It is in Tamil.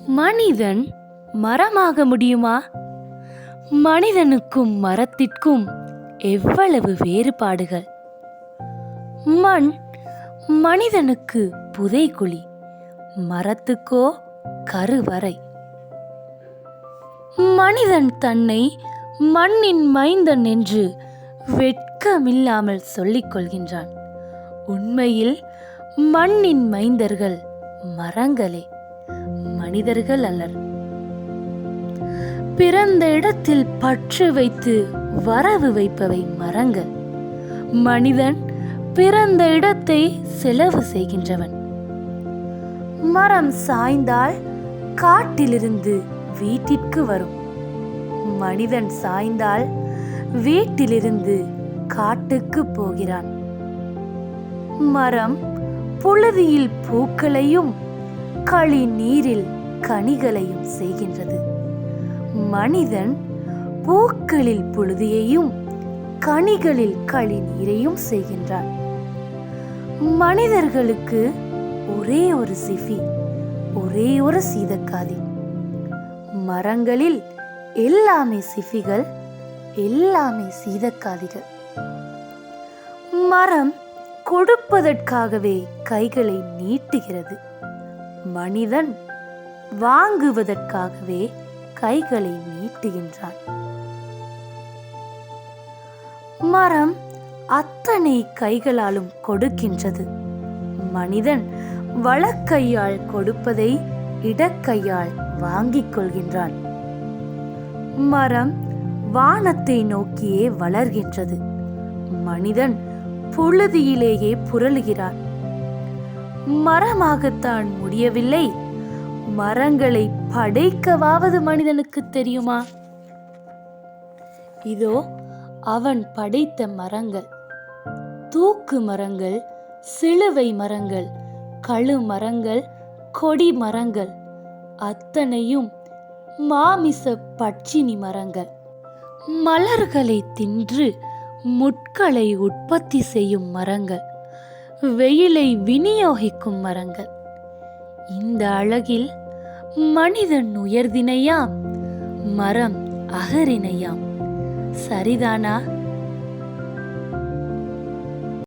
மனிதன் மரமாக முடியுமா? மனிதனுக்கும் மரத்திற்கும் எவ்வளவு வேறுபாடுகள்! மண் மனிதனுக்கு புதைகுழி, மரத்துக்கோ கருவறை. மனிதன் தன்னை மண்ணின் மைந்தன் என்று வெட்கமில்லாமல் சொல்லிக் கொள்கின்றான். உண்மையில் மண்ணின் மைந்தர்கள் மரங்களே, மனிதர்கள் அல்லர். பிறந்த இடத்தில் பற்று வைத்து வரவு வைப்பவை மரங்கள். மனிதன் பிறந்த இடத்தை செலவு செய்கின்றவன். மரம் சாய்ந்தால் காட்டிலிருந்து வீட்டிற்கு வரும். மனிதன் சாய்ந்தால் வீட்டிலிருந்து காட்டுக்கு போகிறான். மரம் புழுதியில் பூக்களையும் களி நீரில் கனிகளையும் செய்கின்றது. மனிதன் பூக்களில் புழுதியையும் கனிகளில் களி நீரையும் செய்கின்றான். மனிதர்களுக்கு ஒரே ஒரு சிஃபி, ஒரே ஒரு சீதக்காதி. மரங்களில் எல்லாமே சிஃபிகள், எல்லாமே சீதக்காதிகள். மரம் கொடுப்பதற்காகவே கைகளை நீட்டுகிறது. மனிதன் வாங்குவதற்காகவே கைகளை நீட்டுகின்றான். மரம் அத்தனை கைகளாலும் கொடுக்கின்றது. மனிதன் வலக்கையால் கொடுப்பதை இடக்கையால் வாங்கிக் கொள்கின்றான். மரம் வானத்தை நோக்கியே வளர்கின்றது. மனிதன் புழுதியிலேயே புரளுகிறான். மரமாகத்தான் முடியவில்லை, மரங்களை படைக்கவாவது மனிதனுக்கு தெரியுமா? இதோ அவன் படைத்த மரங்கள்: தூக்கு மரங்கள், சிலுவை மரங்கள், கழு மரங்கள், கொடி மரங்கள், அத்தனையும் மாமிச பட்சினி மரங்கள். மலர்களை தின்று முட்களை உற்பத்தி செய்யும் மரங்கள், வெயிலை விநியோகிக்கும் மரங்கள். இந்த அழகில் மனிதன் உயர்தினையாம், மரம் அகரினையாம். சரிதானா?